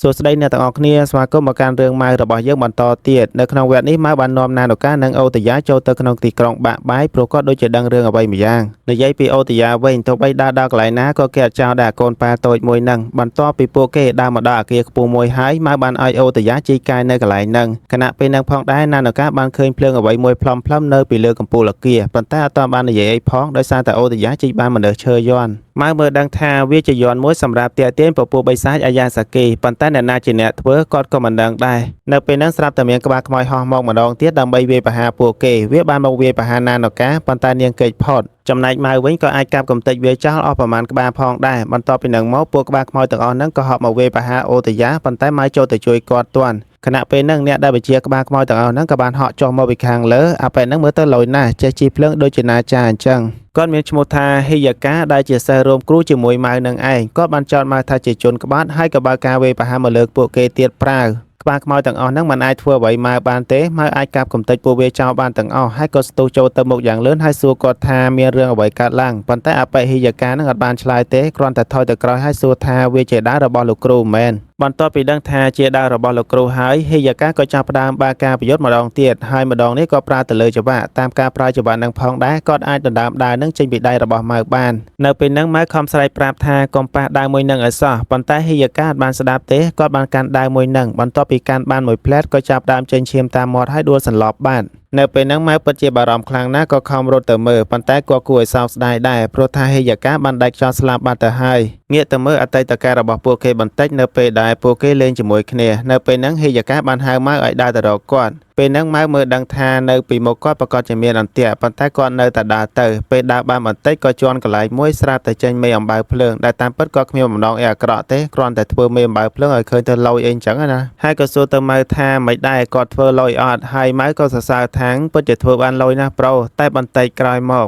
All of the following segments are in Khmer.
សួស្តីអ្នកទាំងអស់គ្នាស្វាគមន៍មកកាន់រឿងម៉ៅរបស់យើងបន្តទៀតនៅក្នុងវគ្គនេះម៉ៅបាននាំណានូកានិងអូតយ៉ាចូលទៅក្នុងទីក្រុងបាក់បាយព្រោះគាត់ដូចជាដឹងរឿងអ្វីម្យ៉ាងនិយាយពីអូតយ៉ាវិញទោះបីដើរដល់កន្លែងណាក៏គេអត់ចោលដែរកូនប៉ាតូចមួយនឹងបន្ទាប់ពីពួកគេដើរមកដល់អគារខ្ពស់មួយហើយម៉ៅបានឲ្យអូតយ៉ាជីកាយនៅកន្លែងហ្នឹងខណៈពេលហ្នឹងផងដែរណានូកាបានឃើញភ្លើងអ្វីមួយផ្លុំនៅពីលើកំពូលអគារប៉ុន្តែអត់ទាន់បាននិយាយអីផងដោយសារតែអូតយ៉ាជីបានមនុស្សឈើយន់ម៉ៅមើលដឹងថាវាជាយន់មួយសម្រាប់ទាក់ទាញពពួកបិសាចអាយ៉ាសាគីប៉ុន្តែអ្នកណាជាអ្នកធ្វើគាត់ក៏មិនដឹងដែរនៅពេលហ្នឹងស្រាប់តែមានក្បាលខ្មោចហោះមកម្ដងទៀតដើម្បីវាយប្រហារពួកគេវាបានមកវាយប្រហារណានូកាប៉ុន្តែនាងគេចផុតចំណែកម៉ៅវិញក៏អាចកាប់កំទេចវាចោលអស់ប្រមាណក្បាលផងដែរបន្ទាប់ពីហ្នឹងមកពួកក្បាលខ្មោចទាំងអស់ហ្នឹងក៏ហប់មកវាយប្រហារអូតយ៉ាប៉ុន្តែម៉ៅចូលទៅជួយគាត់ទាន់ខណៈពេលហ្នឹងអ្នកដែលបជាក្បាលខ្មោចទាំងអស់ហ្នឹងក៏បានហក់ចុះមកពីខាងលើអាប៉ែហ្នឹងមើលទៅលយណាស់ចេះជីភ្លើងដូចជាណាចាអញ្ចឹងគាត់មានឈ្មោះថាហ៊ីយ៉ាកាដែលជាសិស្សរួមគ្រូជាមួយម៉ៅនឹងឯងគាត់បានចោទម៉ៅថាជាជនក្បត់ហើយក៏បើកការវេប្រហារមកលើពួកគេទៀតប្រាវក្បាលខ្មោចទាំងអស់ហ្នឹងមិនអាចធ្វើអ្វីម៉ៅបានទេម៉ៅអាចកាប់កំទេចពួកវាចោលបានទាំងអស់ហើយក៏ស្ទុះចូលទៅមុខយ៉ាងលឿនហើយសួរគាត់ថាមានរឿងអ្វីកើតឡើងប៉ុន្តែអបិហ៊ីយ៉ាកាហ្នឹងអត់បានឆ្លើយទេគ្រាន់តែថយទៅក្រោយហើយសួរថាវាជាដាវរបស់លោកគ្រូមែនបន្ទាប់ពីដឹងថាជាដាវរបស់លោកគ្រូហើយហ៊ីយ៉ាកាក៏ចាប់ផ្ដើមបើកការប្រយុទ្ធម្ដងទៀតហើយម្ដងនេះក៏ប្រើទៅលើចង្វាក់តាមការប្រើចង្វាក់នឹងផងដែរគាត់អាចដណ្ដើមដាវនឹងចេញពីដៃរបស់ម៉ៅបាននៅពេលហ្នឹងម៉ៅខំស្រែកប្រាប់ថាកុំប៉ះដាវមួយនឹងឲ្យសោះប៉ុន្តែហ៊ីយ៉ាកាអត់បានស្ដាប់ទេគាត់បានកាន់ដាវមួយនឹងបន្ទាប់ពីកាន់បានមួយផ្លែតក៏ចាប់ដើមចេញឈាមតាមមាត់ហើយដួលសន្លប់បាត់នៅពេលហ្នឹងម៉ៅពិតជាបារម្ភខ្លាំងណាស់ក៏ខំរត់ទៅមើលប៉ុន្តែក៏គួរឲ្យសោកស្ដាយដែរព្រោះថាហ៊ីយ៉ាកាបានដាច់ខ្យល់ស្លាប់បាត់ទៅហើយងាកទៅមើលអតីតកាលរបស់ពួកគេបន្តិចនៅពេលដែលពួកគេលេងជាមួយគ្នានៅពេលហ្នឹងហ៊ីយ៉ាកាបានហៅម៉ៅឲ្យដើរទៅរកគាត់ពេលហ្នឹងម៉ៅមើលដឹងថានៅពីមុខគាត់ប្រកាសជាមានអន្ទាក់ប៉ុន្តែគាត់នៅតែដើរទៅពេលដើរបានបន្តិចក៏ជន់កន្លែងមួយស្រាប់តែចេញមេអំបៅភ្លើងដែលតាមពិតក៏គ្មានបំណងអីអាក្រក់ទេគ្រាន់តែធ្វើមេអំបៅភ្លើងឲ្យឃើញទៅលយអីអញ្ចឹងណាហើយក៏សួរទៅម៉ៅថាមិនដែរគាត់ធ្វើលយអត់ហើយម៉ៅក៏សរសើរថាងពិតជាធ្វើបានលយណាស់ប្រូតែបន្តិចក្រោយម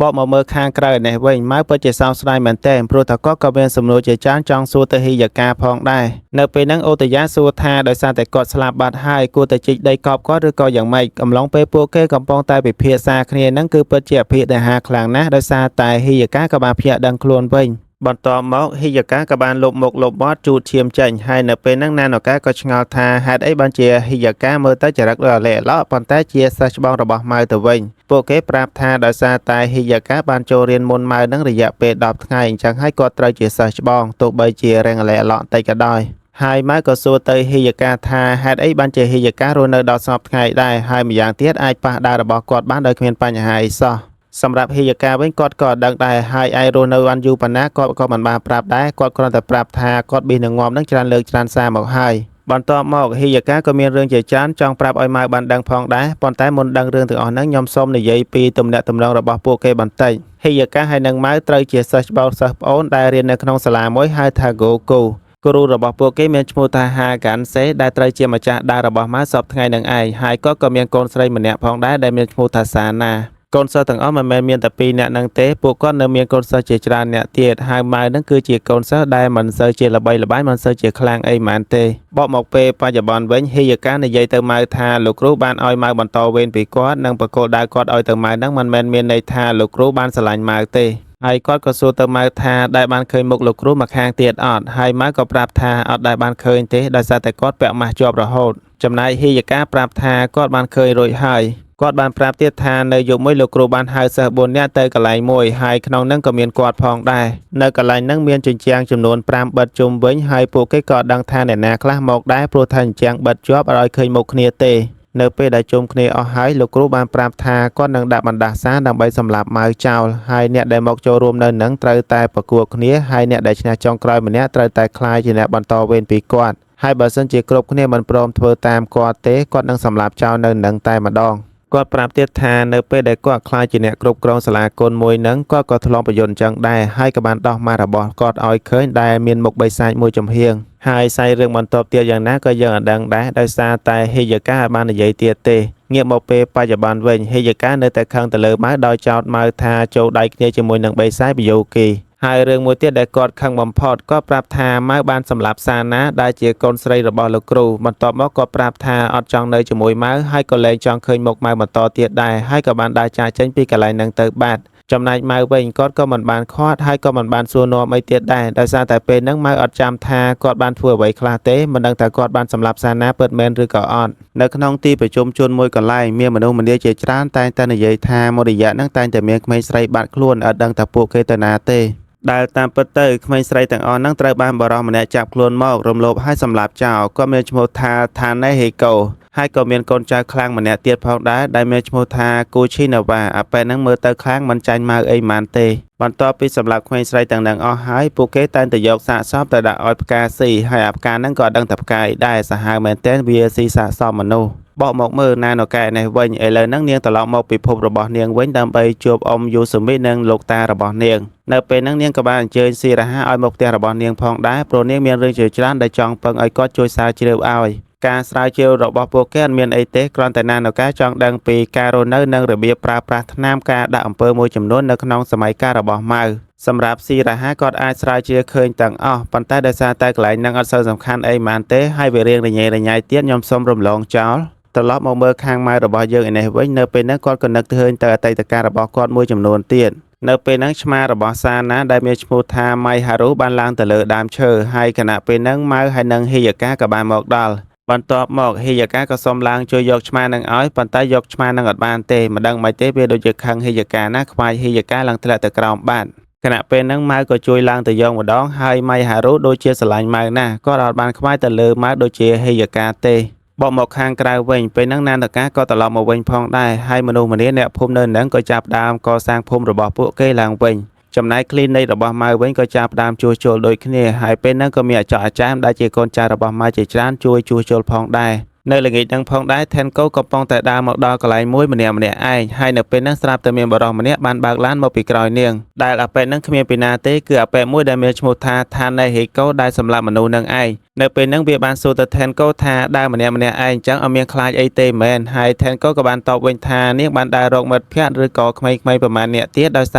កបកមកមើលខាងក្រៅនេះវិញម៉ៅពិតជាសោកស្ដាយមែនទែនព្រោះតែគាត់ក៏មានសំណួរជាច្រើនចង់សួរទៅហ៊ីយ៉ាកាផងដែរនៅពេលហ្នឹងអូតយ៉ាសួរថាដោយសារតែគាត់ស្លាប់បាត់ហើយគួរតែជីកដីកប់គាត់ឬក៏យ៉ាងម៉េចកំឡុងពេលពួកគេកំពុងតែពិភាក្សាគ្នាហ្នឹងគឺពិតជាអភិដែលហាខ្លាំងណាស់ដោយសារតែហ៊ីយ៉ាកាក៏បានភ្ញាក់ដឹងខ្លួនវិញបន្ទាប់មកហ៊ីយ៉ាកាក៏បានលុបមុខលុបមាត់ជូតឈាមចេញហើយនៅពេលហ្នឹងណានូកាក៏ឆ្ងល់ថាហេតុអីបានជាហ៊ីយ៉ាកាមើលទៅចរិតដូចអាឡែអាឡក់ប៉ុន្តែជាសិស្សច្បងរបស់ម៉ៅទៅវិញពួកគេប្រាប់ថាដោយសារតែហ៊ីយ៉ាកាបានចូលរៀនមុនម៉ៅនឹងរយៈពេល10ថ្ងៃអញ្ចឹងហើយគាត់ត្រូវជាសិស្សច្បងទោះបីជារៀងអាឡែអាឡក់តិចក៏ដោយហើយម៉ៅក៏សួរទៅហ៊ីយ៉ាកាថាហេតុអីបានជាហ៊ីយ៉ាការស់នៅដល់សពថ្ងៃដែរហើយម្យ៉ាងទៀតអាចប៉ះដាវរបស់គាត់បានដោយគ្មានបញ្ហាអីសោះសម្រាប់ហ៊ីយ៉ាកាវិញគាត់ក៏ដឹងដែរហើយឯរស់នៅបានយូរប៉ុណ្ណាគាត់ក៏មិនបានប្រាប់ដែរគាត់គ្រាន់តែប្រាប់ថាគាត់ប៊ីនឹងងាប់នឹងច្រើនលើកច្រើនសារមកហើយបន្ទាប់មកហ៊ីយ៉ាកាក៏មានរឿងជាច្រើនចង់ប្រាប់ឲ្យម៉ៅបានដឹងផងដែរប៉ុន្តែមុនដឹងរឿងទាំងអស់ហ្នឹងខ្ញុំសូមនិយាយពីទំនាក់ទំនងរបស់ពួកគេបន្តិចហ៊ីយ៉ាកាហើយនឹងម៉ៅត្រូវជាសិស្សច្បងសិស្សប្អូនដែលរៀននៅក្នុងសាលាមួយហៅថាហ្គូគូគ្រូរបស់ពួកគេមានឈ្មោះថាហាកាន់សេដែលត្រូវជាម្ចាស់ដាវរបស់ម៉ៅសពថ្ងៃនឹងឯងហើយក៏មានកូនស្រីម្នាក់ផងដែរដែលមានឈ្មោះថាសាណាកូនសិស្សទាំងអស់មិនមែនមានតែ2នាក់នឹងទេពួកគាត់នៅមានកូនសិស្សជាច្រើនអ្នកទៀតហើយម៉ៅនឹងគឺជាកូនសិស្សដែលមិនសូវជាល្បីល្បាញមិនសូវជាខ្លាំងអីហ្មងទេបកមកពេលបច្ចុប្បន្នវិញហ៊ីយ៉ាកានិយាយទៅម៉ៅថាលោកគ្រូបានឲ្យម៉ៅបន្តវេនពីគាត់និងបកគោលដៅគាត់ឲ្យទៅម៉ៅនឹងមិនមែនមានន័យថាលោកគ្រូបានស្រឡាញ់ម៉ៅទេហើយគាត់ក៏សួរទៅម៉ៅថាដែលបានឃើញមុខលោកគ្រូមកខាងទៀតអត់ហើយម៉ៅក៏ប្រាប់ថាអត់ដែលបានឃើញទេដោយសារតែគាត់ពាក់ម៉ាស់ជាប់រហូតចំណែកហ៊ីយ៉ាកាប្រាប់ថាគាត់បានឃើញរួចហើយគាត់បានប្រាប់ទៀតថានៅយប់មួយលោកគ្រូបានហៅសិស្ស4នាក់ទៅកន្លែងមួយហើយក្នុងហ្នឹងក៏មានគាត់ផងដែរនៅកន្លែងហ្នឹងមានជញ្ជាំងចំនួន5បិទជុំវិញហើយពួកគេក៏ដឹងថាអ្នកណាខ្លះមកដែរព្រោះថាជញ្ជាំងបិទជាប់អត់ឲ្យឃើញមុខគ្នាទេនៅពេលដែលជុំគ្នាអស់ហើយលោកគ្រូបានប្រាប់ថាគាត់នឹងដាក់បណ្ដាសាដើម្បីសម្លាប់ម៉ៅចោលហើយអ្នកដែលមកចូលរួមនៅនឹងត្រូវតែប្រគួតគ្នាហើយអ្នកដែលឈ្នះចុងក្រោយម្នាក់ត្រូវតែក្លាយជាអ្នកបន្តវេនពីគាត់ហើយបើសិនជាគ្រប់គ្នាមិនព្រមធ្វើតាមគាត់ទេគាត់នឹងសម្លាប់ចោលនៅនឹងតែម្ដងគាត់ប្រាប់ទៀតថានៅពេលដែលគាត់ខ្លាចជាអ្នកគ្រប់គ្រងសាលាគុនមួយហ្នឹងគាត់ក៏ធ្លាប់ប្រយុទ្ធអញ្ចឹងដែរហើយក៏បានដោះម៉ាស់របស់គាត់ឲ្យឃើញដែលមានមុខបិសាចមួយចំហៀងហើយសាយរឿងបន្ទាប់ទៀតយ៉ាងណាក៏យើងអត់ដឹងដែរដោយសារតែហ៊ីយ៉ាកាបាននិយាយទៀតទេងាកមកពេលបច្ចុប្បន្នវិញហ៊ីយ៉ាកានៅតែខឹងទៅលើម៉ៅដោយចោទម៉ៅថាចូលដៃគ្នាជាមួយនឹងបិសាចបយោគីហើយរឿងមួយទៀតដែលគាត់ខឹងបំផុតគាត់ប្រាប់ថាម៉ៅបានសម្លាប់សាណាដែលជាកូនស្រីរបស់លោកគ្រូបន្ទាប់មកគាត់ប្រាប់ថាអត់ចង់នៅជាមួយម៉ៅហើយក៏លែងចង់ឃើញមុខម៉ៅបន្តទៀតដែរហើយក៏បានដើរចាកចេញពីកន្លែងហ្នឹងទៅបាត់ ចំណែកម៉ៅវិញគាត់ក៏មិនបានខាត់ហើយក៏មិនបានសួរនាំអីទៀតដែរដោយសារតែពេលហ្នឹងម៉ៅអត់ចាំថាគាត់បានធ្វើអ្វីខ្លះទេមិនដឹងថាគាត់បានសម្លាប់សាណាពិតមែនឬក៏អត់នៅក្នុងទីប្រជុំជនមួយកន្លែងមានមនុស្សម្នាជាច្រើនតែងតែនិយាយថាមួយរយៈហ្នឹងតែងតែមានក្មេងស្រីបាត់ខ្លួនអត់ដឹងថាពួកគេទៅណាទេដែលតាមពិតទៅក្មេងស្រីទាំងអស់ហ្នឹងត្រូវបានបរិសម្នាក់ចាប់ខ្លួនមករំលោភឲ្យសម្លាប់ចោលគាត់មានឈ្មោះថាថាណេហេកូហើយក៏មានកូនចៅខ្លាំងម្នាក់ទៀតផងដែរដែលមានឈ្មោះថាគូឈីណាវ៉ាអាប៉ែហ្នឹងមើលទៅខ្លាំងមិនចាញ់ម៉ៅអីម៉ានទេបន្ទាប់ពីសម្លាប់ក្មេងស្រីទាំងនឹងអស់ហើយពួកគេតែងតែយកសាកសពទៅដាក់ឲ្យផ្កាស៊ីហើយអាផ្កាហ្នឹងក៏ដឹងតែផ្កាយដែរសាហាវមែនទែនវាស៊ីសាកសពមនុស្សបកមកមើលណានកែនេះវិញឥឡូវហ្នឹងនាងត្រឡប់មកពិភពរបស់នាងវិញដើម្បីជួបអ៊ំយូស៊ូមីនិងលោកតារបស់នាងនៅពេលហ្នឹងនាងក៏បានអញ្ជើញស៊ីរ៉ាហាឲ្យមកផ្ទះរបស់នាងផងដែរព្រោះនាងមានរឿងជាច្រើនដែលចង់ពឹងឲ្យគាត់ជួយសារជ្រាវឲ្យការស្រាវជ្រាវរបស់ពួកគេអត់មានអីទេគ្រាន់តែណានកាចង់ដឹងពីការរស់នៅនិងរបៀបប្រើប្រាស់ថ្នាំការដាក់អំពើមួយចំនួននៅក្នុងសម័យកាលរបស់ម៉ៅសម្រាប់ស៊ីរ៉ាហាគាត់អាចស្រាវជ្រាវឃើញទាំងអស់ប៉ុន្តែដោយសារតែកន្លែងហ្នឹងអត់សូវសំខាន់អីម៉ានទេហើយវារៀងរញ៉េរញ៉ៃទៀតខ្ញុំសូមរំលងចោលត្រឡប់មកមើលខាងម៉ៅរបស់យើងឯនេះវិញនៅពេលហ្នឹងគាត់ក៏នឹកឃើញទៅអតីតកាលរបស់គាត់មួយចំនួនទៀតនៅពេលហ្នឹងឆ្មារបស់សាណាដែលមានឈ្មោះថាម៉ៃហារូបានឡើងទៅលើដើមឈើហើយខណៈពេលហ្នឹងម៉ៅហើយនិងហីយ៉ាកាក៏បានមកដល់បន្ទាប់មកហីយ៉ាកាក៏សុំឡើងជួយយកឆ្មានឹងឲ្យប៉ុន្តែយកឆ្មានឹងអត់បានទេមិនដឹងមិនទេវាដូចជាខឹងហីយ៉ាកាណាខ្វាយហីយ៉ាកាឡើងធ្លាក់ទៅក្រោមបាតខណៈពេលហ្នឹងម៉ៅក៏ជួយឡើងទៅយកម្ដងហើយម៉ៃហារូដូចជាស្រឡាញ់ម៉ៅណាស់គាត់អត់បានខ្វាយទៅលើម៉ៅដូចជាហីយ៉ាកាទេបកមកខាងក្រៅវិញពេលហ្នឹងណានតកាក៏ត្រឡប់មកវិញផងដែរហើយមនុស្សម្នាអ្នកភូមិនៅហ្នឹងក៏ចាប់ផ្ដើមកសាងភូមិរបស់ពួកគេឡើងវិញចំណែកគ្លីនិករបស់ម៉ៅវិញក៏ចាប់ផ្ដើមជួសជុលដូចគ្នាហើយពេលហ្នឹងក៏មានអាចារ្យអាចារ្យដែលជាកូនចៅរបស់ម៉ៅជាច្រើនជួយជួសជុលផងដែរនៅល្ងាចហ្នឹងផងដែរថេនកូកំពុងតែដើរមកដល់កន្លែងមួយម្នាក់ឯងហើយនៅពេលហ្នឹងស្រាប់តែមានបរិសម្នាក់បានបើកឡានមកពីក្រោយនាងដែលអាប៉ែហ្នឹងគ្មានពីណាទេគឺអាប៉ែមួយដែលមានឈ្មោះថាថាណេហេកូដែលសម្លាប់មនុស្សនឹងឯងនៅពេលហ្នឹងវាបានសួរទៅថេនកូថាដើរម្នាក់ឯងអញ្ចឹងអត់មានខ្លាចអីទេមែនហើយថេនកូក៏បានតបវិញថានាងបានដើររកមិត្តភក្តិឬក៏ក្មេងៗប្រមាណអ្នកទៀតដោយស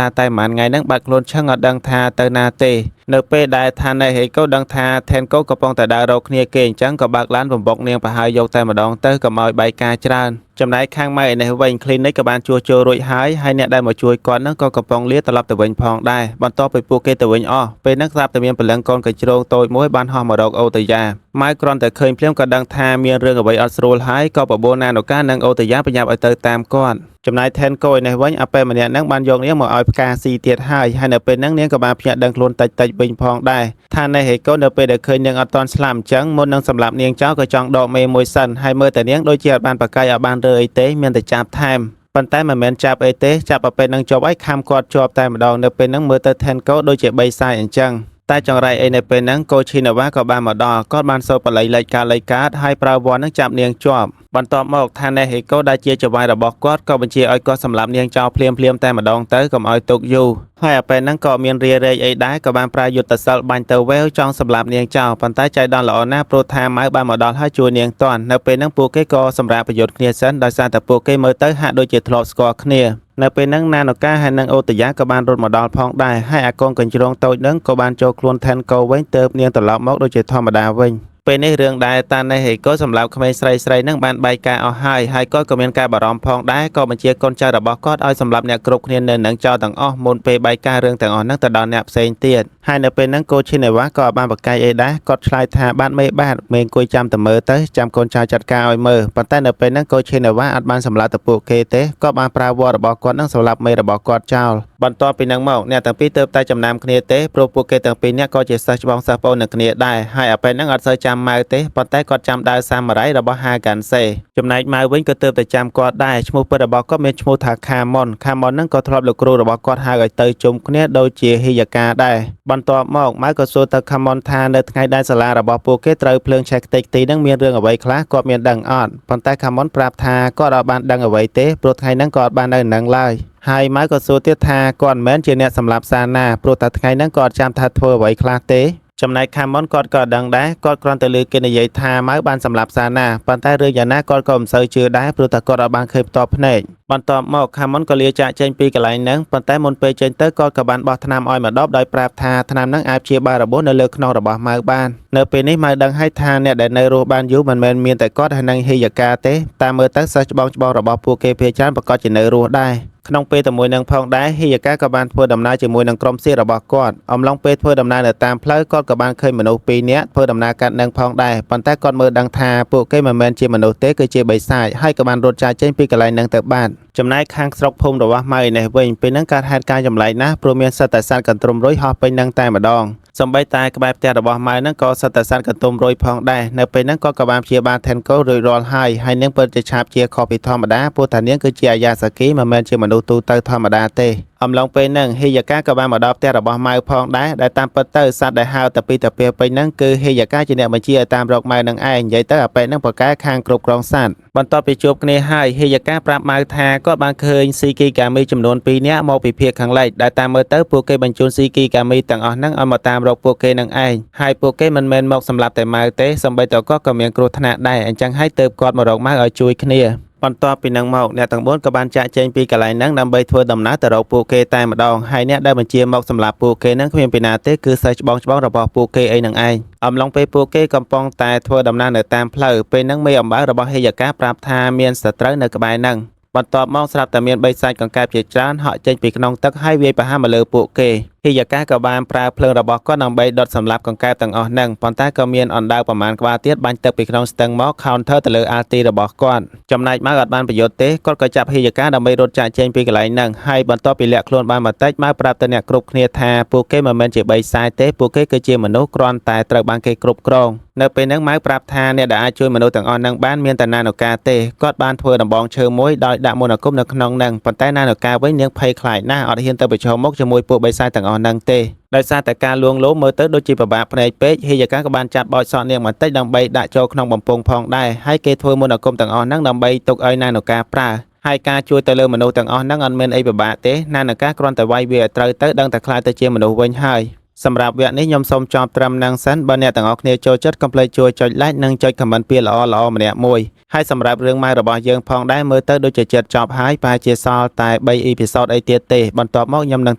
ារតែមួយថ្ងៃហ្នឹងបាត់ខ្លួនឈឹងអត់ដឹងថាទៅណាទេនៅពេលដែលថាណេហេកូដឹងថាថេនកូកំពុងតែដើររកគ្នាគេអញ្ចឹងក៏បើកឡានបំបុកនាងប្រហើយយកតែម្ដងទៅកុំឲ្យបែកការច្រើនចំណែកខាងម៉ែឯនេះវិញគ្លីនិកក៏បានជួសជុលរួចហើយអ្នកដែលមកជួយគាត់ហ្នឹងក៏កំពុងលាត្រឡប់ទៅវិញផងដែរបន្ទាប់ពីពួកគេទៅវិញអស់ពេលហ្នឹងស្រាប់តែមានព្រលឹងកូនកញ្ជ្រោងតូចមួយបានហោះមករកអូតាយ៉ាម៉ៅគ្រាន់តែឃើញភ្លាមក៏ដឹងថាមានរឿងអ្វីអត់ស្រួលហើយក៏បបួលណានកានិងអូតាយ៉ាប្រញាប់ឲ្យទៅតាមគាត់ចំណែកថេនកូឯនេះវិញអាប៉ែម្នាក់ហ្នឹងបានយកនាងមកឲ្យផ្កាស៊ីទៀតហើយនៅពេលហ្នឹងនាងក៏បានភ្ញាក់ដឹងខ្លួនតិចវិញផងដែរថាណេហេកូនៅពេលដែលឃើញនាងអត់ទាន់ស្លាប់អញ្ចឹងមុននឹងសម្លាប់នាងចោលក៏ចង់ដកមេមួយសិនហើយមើលតែនាងដូចជាអត់បានប្រកាយឲ្យបានរើអីទេមានតែចាប់ថែមប៉ុន្តែមិនមែនចាប់អីទេចាប់អាប៉ែនឹងជាប់ឲ្យខំគាត់ជាប់តែម្ដងនៅពេលហ្នឹងមើលទៅថេនកូដូចជាបីសាយអញ្ចឹងតែចង្រៃអីនៅពេលហ្នឹងកូឈីណាវ៉ាក៏បានមកដល់គាត់បានសូត្របល័យលេខកាតហើយប្រើវ័ននឹងចាប់នាងជាប់បន្ទាប់មកថាណេហេកូដែលជាចៅហ្វាយរបស់គាត់ក៏បញ្ជាឲ្យគាត់សម្លាប់នាងចោលភ្លាមតែម្ដងទៅកុំឲ្យទុកយូរហើយអាប៉ែហ្នឹងក៏មានរារែកអីដែរក៏បានប្រើយុទ្ធសាស្ត្របាញ់ទៅវែវចង់សម្លាប់នាងចោលប៉ុន្តែចៃដន្យល្អណាស់ព្រោះថាម៉ៅបានមកដល់ហើយជួយនាងតាន់នៅពេលហ្នឹងពួកគេក៏សម្រាប់ប្រយុទ្ធគ្នាសិនដោយសារតែពួកគេមើលទៅហាក់ដូចជាធ្លាប់ស្គាល់គ្នានៅពេលហ្នឹងណានកាហើយនិងអូតាយ៉ាក៏បានរត់មកដល់ផងដែរហើយអាកូនកញ្ជ្រោងតូចហ្នឹងក៏បានចូលខ្លួនថេនកូវិញទៅនាងត្រឡប់មកដូចជាធម្មតាវិញពេលនេះរឿងដែលតាណេហេកូសម្រាប់ក្មេងស្រីហ្នឹងបានបែកការអស់ហើយគាត់ក៏មានការបារម្ភផងដែរក៏បញ្ជាកូនចៅរបស់គាត់ឲ្យសម្លាប់អ្នកគ្រប់គ្នានៅនឹងចោលទាំងអស់មុនពេលបែកការរឿងទាំងអស់ហ្នឹងទៅដល់អ្នកផ្សេងទៀតហើយនៅពេលហ្នឹងកូឈីនេវ៉ាក៏បានបកកាយអីដែរគាត់ឆ្លើយថាបានមេអង្គុយចាំតែមើលទៅចាំកូនចៅចាត់ការឲ្យមើលប៉ុន្តែនៅពេលហ្នឹងកូឈីនេវ៉ាអត់បានសម្លាប់ទៅពួកគេទេគាត់បានប្រើវត្តរបស់គាត់នឹងសម្លាប់មេរបស់គាត់ចោលបន្ទាប់ពីហ្នឹងមកអ្នកទាំងពីរទើបតែចំណាំគ្នាទេព្រោះពួកគេទាំងពីរនាក់ក៏ជាសិស្សច្បងសិស្សប្អូននឹងគ្នាដែរហើយអាប៉ែហ្នឹងអត់សូវចាំម៉ៅទេប៉ុន្តែគាត់ចាំដើរសាម៉ារ៉ៃរបស់ហាកាន់សេចំណែកម៉ៅវិញក៏ទើបតែចាំគាត់ដែរឈ្មោះពិតរបស់គាត់មានឈ្មោះថាខាម៉ុនហ្នឹងក៏ធ្លាប់លោកគ្រូរបស់គាត់ហៅឲ្យទៅជុំគ្នាដូចជាហីយ៉ាកាដែរបន្ទាប់មកម៉ៅក៏សួរទៅខាម៉ុនថានៅថ្ងៃដែលសាលារបស់ពួកគេត្រូវភ្លើងឆេះខ្ទេចខ្ទីហ្នឹងមានរឿងអ្វីខ្លះគាត់មានដឹងអត់ប៉ុន្តែខាម៉ុនប្រាប់ថាគាត់អត់បានដឹងអ្វីទេព្រោះថ្ងៃហ្នឹងគាត់អត់បាននៅនឹងឡើយហើយម៉ៅក៏សួរទៀតថាគាត់មិនមែនជាអ្នកសម្លាប់សាណាព្រោះតែថ្ងៃហ្នឹងគាត់អត់ចាំថាធ្វើអ្វីខ្លះទេចំណែកខាម៉ុនគាត់ក៏ដឹងដែរគាត់គ្រាន់តែឮគេនិយាយថាម៉ៅបានសម្លាប់សាណាប៉ុន្តែរឿងយ៉ាងណាគាត់ក៏មិនសូវជឿដែរព្រោះតែគាត់អត់បានឃើញផ្ទាល់ភ្នែកបន្ទាប់មកខាម៉ុនក៏លាចាកចេញពីកន្លែងហ្នឹងប៉ុន្តែមុនពេលចេញទៅគាត់ក៏បានបោះថ្នាំឲ្យម្ដងដោយប្រាប់ថាថ្នាំហ្នឹងអាចព្យាបាលរបួសនៅលើខ្នងរបស់ម៉ៅបាននៅពេលនេះម៉ៅដឹងហើយថាអ្នកដែលនៅរស់បានយូរមិនមែនមានតែគាត់ហើយនឹងហេយ៉ាកាទេតែមើលទៅសិស្សច្បងរបស់ពួកគេភាគច្រើនប្រកាសជានៅរស់ដែរ ក្នុងពេលតែមួយនឹងផងដែរហេយកាក៏បានធ្វើដំណើរជាមួយនឹងក្រុមសៀតរបស់គាត់អំឡុងពេលធ្វើដំណើរនៅតាមផ្លូវគាត់ក៏បានឃើញមនុស្ស2នាក់ធ្វើដំណើរកាត់នឹងផងដែរប៉ុន្តែគាត់មើលដឹងថាពួកគេមិនមែនជាមនុស្សទេគឺជាបិសាចហើយក៏បានរត់ចាកចេញពីកន្លែងនឹងទៅបានចំណែកខាងស្រុកភូមិរបស់ម៉ៅនេះវិញពេលហ្នឹងកើតហេតុការណ៍ចម្លែកណាស់ព្រោះមានសត្វតែសត្វកន្ទ្រំរុយហោះពេញនឹងតែម្ដងសម្បីតែក្បែរផ្ទះរបស់ម៉ៅហ្នឹងក៏សត្វតែសត្វកន្ទ្រំរុយផងដែរនៅពេលហ្នឹងគាត់ក៏បានព្យាបាលថែនកូរួចរាល់ហើយនឹងពិតជាឆាបជាខុសពីធម្មតាព្រោះថានាងគឺជាអាយ៉ាសាគីមិនមែនជាមនុស្សទូទៅធម្មតាទេអំឡុងពេលហ្នឹងហេយកាក៏បានមកដល់ផ្ទះរបស់ម៉ៅផងដែរដែលតាមពិតទៅសត្វដែលហៅតាពីតាពីពេញហ្នឹងគឺហេយកាជាអ្នកបញ្ជាឲ្យតាមរកម៉ៅនឹងឯងនិយាយទៅអាប៉ែហ្នឹងប្រកែខាងគ្រប់គ្រងសត្វបន្ទាប់ពីជួបគ្នាហើយហេយកាប្រាប់ម៉ៅថាគាត់បានឃើញស៊ីគីកាមីចំនួន2នាក់មកពីភាគខាងលិចដែលតាមមើលទៅពួកគេបញ្ជូនស៊ីគីកាមីទាំងអស់ហ្នឹងឲ្យមកតាមរកពួកគេនឹងឯងហើយពួកគេមិនមែនមកសម្លាប់តែម៉ៅទេសូម្បីតែគាត់ក៏មានគ្រោះថ្នាក់ដែរអញ្ចឹងហើយទើបគាត់មករកម៉ៅឲ្យជួយគ្នាបន្ទាប់ពីនឹងមកអ្នកទាំង4ក៏បានចាក់ចែងពីកន្លែងហ្នឹងដើម្បីធ្វើដំណើរទៅរកពួកគេតែម្ដងហើយអ្នកដែលបញ្ជាមកសម្រាប់ពួកគេហ្នឹងគ្មានពីណាទេគឺសិស្សច្បងរបស់ពួកគេអីនឹងឯងអំឡុងពេលពួកគេកំពុងតែធ្វើដំណើរនៅតាមផ្លូវពេលហ្នឹងមេអំបៅរបស់ហេយកាប្រាប់ថាមានសត្រូវនៅក្បែរហ្នឹងបន្ទាប់មកស្រាប់តែមានបិសាចកង្កែបជាច្រើនហក់ចេញពីក្នុងទឹកហើយវាយប្រហារមកលើពួកគេហេយកាក៏បានប្រើភ្លើងរបស់គាត់ដើម្បីដុតសម្លាប់កង្កែបទាំងអស់ហ្នឹងប៉ុន្តែក៏មានអណ្ដើកប្រមាណក្បាលទៀតបាញ់ទឹកពីក្នុងស្ទឹងមក counter ទៅលើអាល់ទីរបស់គាត់ចំណែកម៉ៅអត់បានប្រយោជន៍ទេគាត់ក៏ចាប់ហេយកាដើម្បីរត់ចាកចេញពីកន្លែងហ្នឹងហើយបន្ទាប់ពីលាក់ខ្លួនបានបន្តិចម៉ៅប្រាប់ទៅអ្នកគ្រប់គ្នាថាពួកគេមិនមែនជាបិសាចទេពួកគេគឺជាមនុស្សគ្រាន់តែត្រូវបានគេគ្រប់គ្រងនៅពេលហ្នឹងម៉ៅប្រាប់ថាអ្នកដែលអាចជួយមនុស្សទាំងអស់ហ្នឹងបានមានតែណានូកាទេគាត់បានធ្វើដំបងឈើមួយដោយដាក់មន្តអាគមនៅក្នុងហ្នឹងប៉ុន្តែណានូកាវិញនាងភ័យខ្លាចណាស់អត់ហ៊ានទៅប្រឈមមុខជាមួយពួកបិសាចទាំងអស់ហ្នឹងទេដោយសារតែការលួងលោមមើលទៅដូចជាពិបាកភ្នែកពេកហេយកាក៏បានចាប់បោចសក់នាងបន្តិចដើម្បីដាក់ចូលក្នុងបំពង់ផងដែរហើយគេធ្វើមន្តអាគមទាំងអស់ហ្នឹងដើម្បីទុកឲ្យណានូកាប្រើហើយការជួយទៅលើមនុស្សទាំងអស់ហ្នឹងអត់មានអីពិបាកទេណានូកាគ្រាន់តែវាយវាឲ្យត្រូវទៅដឹងតែខ្លាចទៅជាមនុស្សវិញហើយសម្រាប់វគ្គនេះខ្ញុំសូមចប់ត្រឹមហ្នឹងសិនបើអ្នកទាំងអស់គ្នាចូលចិត្តកុំភ្លេចជួយចុច like និងចុច comment ពាក្យល្អៗម្នាក់មួយហើយសម្រាប់រឿងម៉ៅរបស់យើងផងដែរមើលទៅដូចជាចិត្តចប់ហើយប្រហែលជាសល់តែ3អ៊ីពីសូតអីទៀតទេបន្ទាប់មកខ្ញុំនឹង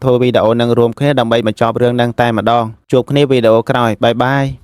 ធ្វើវីដេអូនឹងរួមគ្នាដើម្បីបញ្ចប់រឿងហ្នឹងតែម្ដងជួបគ្នាវីដេអូក្រោយបាយបាយ